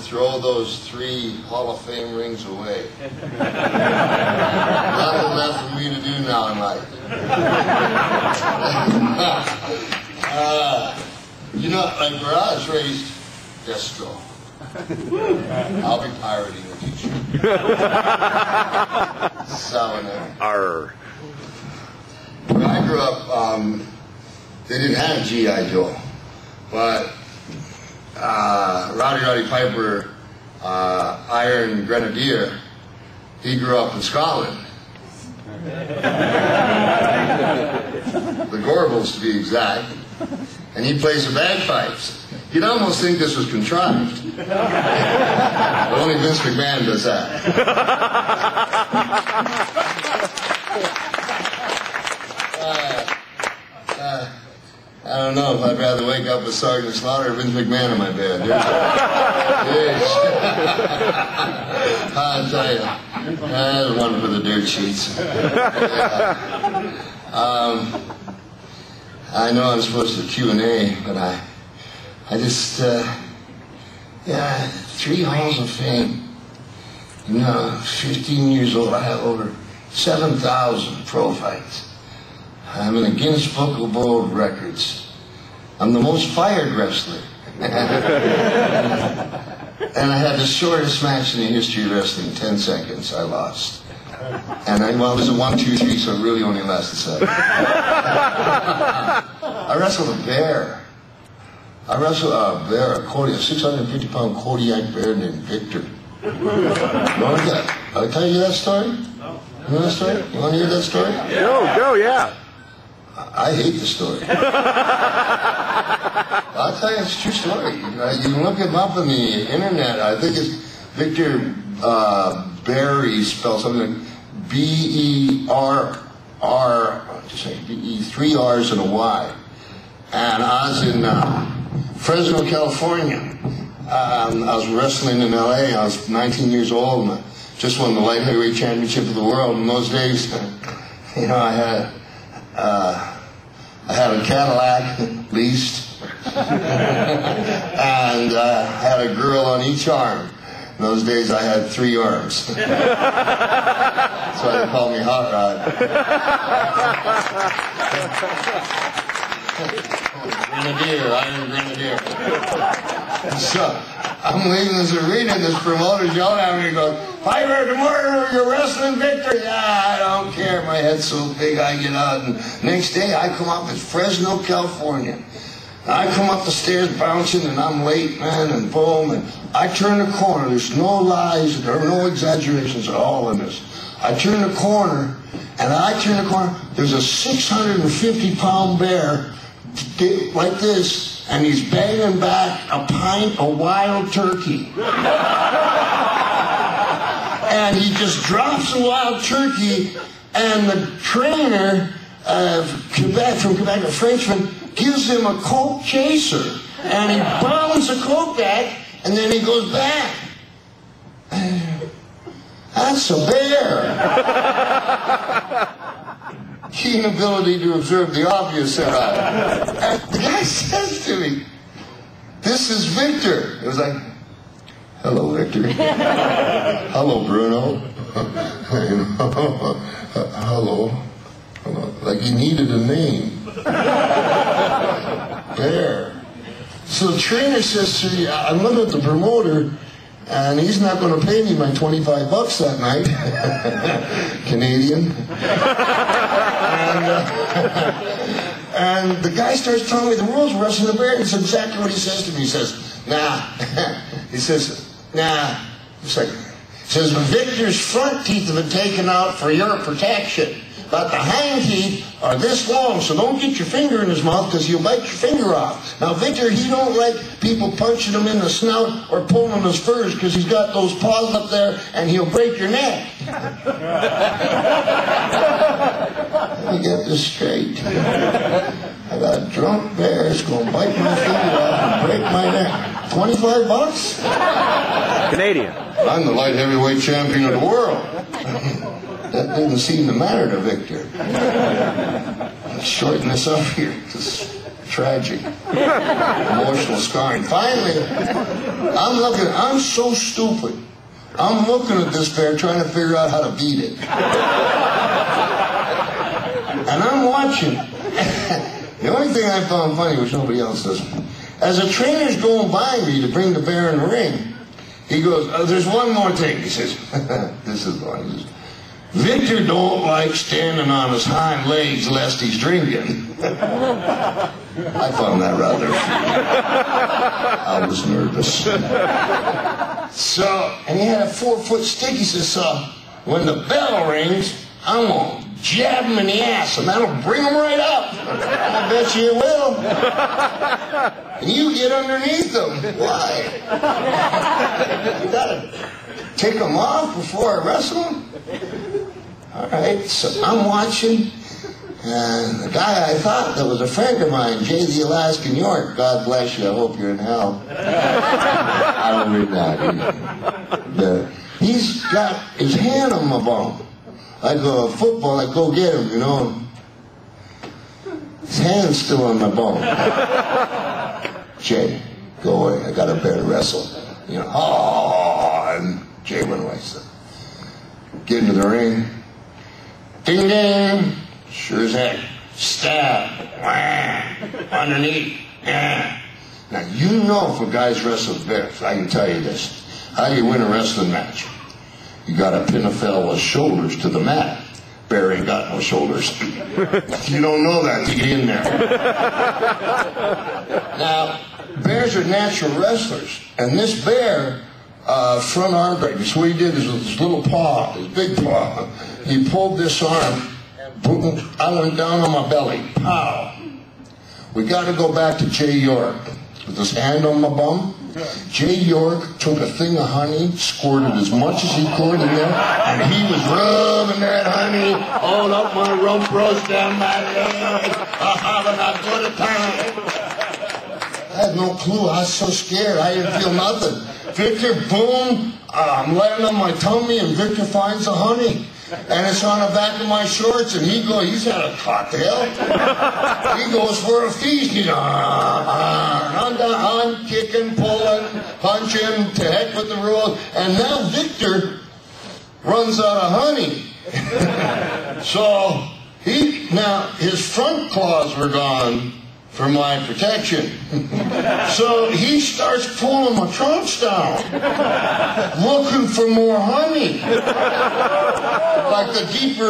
Throw those 3 Hall of Fame rings away. Nothing left for me to do now in life. You know, like where I was raised, Destro. I'll be pirating the future. Selling it. Arr. When I grew up, they didn't have G.I. Joe, but Roddy Piper, Iron Grenadier, he grew up in Scotland. The Gorbals, to be exact, and he plays the bagpipes. You'd almost think this was contrived. But only Vince McMahon does that. I don't know if I'd rather wake up with Sergeant Slaughter or Vince McMahon in my bed. I'll tell you, that's one for the dirt sheets. I know I'm supposed to Q&A, but I just, 3 Halls of Fame. You know, 15 years old, I have over 7,000 pro fights. I'm in the Guinness Book of World Records. I'm the most fired wrestler. And I had the shortest match in the history of wrestling, 10 seconds, I lost. And it was a 1, 2, 3, so it really only lasted 7. I wrestled a bear. I wrestled a bear, a 650-pound Kodiak bear named Victor. You want that? I'll tell you that story? No. You know that story? You want to hear that story? Go, yeah. I hate the story. I'll tell you, it's a true story. You can look him up on the internet. I think it's Victor Barry, spelled something like B-E-R-R, just say B-E, 3 R's and a Y. And I was in Fresno, California. I was wrestling in L.A. I was 19 years old, and I just won the light heavyweight championship of the world. In those days, you know, I had a Cadillac leased, and I had a girl on each arm. In those days, I had 3 arms. That's why they call me Hot Rod. Grenadier, Iron Grenadier. So, I'm leaving this arena, and this promoter's yelling at me, he goes, "Piper, tomorrow you're wrestling Victor." Yeah, I don't care. My head's so big, I get out. And next day, I come up, it's Fresno, California. I come up the stairs bouncing, and I'm late, man, and boom, and I turn the corner. There's no lies, there are no exaggerations at all in this. I turn the corner, there's a 650-pound bear like this, and he's banging back a pint of wild turkey. And he just drops the wild turkey, and the trainer from Quebec, a Frenchman, gives him a Coke chaser, and he bounds the Coke back, and then he goes back. That's a bear. Keen ability to observe the obvious, said I. And the guy says to me, "This is Victor." It was like, "Hello, Victor." "Hello, Bruno." Hello. Like he needed a name. Bear. So the trainer says to me, I'm looking at the promoter, and he's not going to pay me my $25 that night. Canadian. And the guy starts telling me the rules of wrestling the bear. It's exactly what he says to me. He says, "Nah." He says, "Nah." It's like, he says, "Victor's front teeth have been taken out for your protection. But the hind teeth are this long, so don't get your finger in his mouth because he'll bite your finger off." Now, Victor, he don't like people punching him in the snout or pulling his furs because he's got those paws up there and he'll break your neck. Let me get this straight. I got drunk bears going to bite my finger off and break my neck. $25? Canadian. I'm the light heavyweight champion of the world. That didn't seem to matter to Victor. Let's shorten this up here. Just tragic. Emotional scarring. Finally, I'm so stupid. I'm looking at this bear trying to figure out how to beat it. And I'm watching. The only thing I found funny, which nobody else does, as a trainer's going by me to bring the bear in the ring, he goes, there's one more thing. He says, this is one. He says, Victor don't like standing on his hind legs lest he's drinking. I found that rather. I was nervous. So, and he had a 4-foot stick. He says, so when the bell rings, I'm going to jab him in the ass, and that'll bring him right up. I bet you it will. And you get underneath him. Why? You gotta take him off before I wrestle him? All right, so I'm watching, and the guy I thought that was a friend of mine, Jay the Alaskan York, God bless you, I hope you're in hell. I don't read that either. He's got his hand on my bum. Like a football, I go get him, you know. His hand's still on my bone. Jay, go away, I got a bear to wrestle. You know, oh, and Jay went away. So, get into the ring. Ding ding, sure as heck. Stab, wham, underneath. Yeah. Now you know if a guy's wrestled bears, I can tell you this. How do you win a wrestling match? You gotta pin a fella's shoulders to the mat. Bear ain't got no shoulders. You don't know that to get in there. Now, bears are natural wrestlers, and this bear, front arm break. So what he did is with his little paw, his big paw, he pulled this arm, boom, I went down on my belly. Pow. We got to go back to Jay York with his hand on my bum. Jay York took a thing of honey, squirted as much as he could in there, and he was rubbing that honey all up my rump roast down my leg, having a good time. I had no clue. I was so scared. I didn't feel nothing. Victor, boom, I'm laying on my tummy, and Victor finds the honey. And it's on the back of my shorts, and he's had a cocktail. He goes for a feast. He's on, kicking, pulling, punching, to heck with the rules. And now Victor runs out of honey. So now his front claws were gone for my protection. So he starts pulling my trunks down, looking for more honey. Like the deeper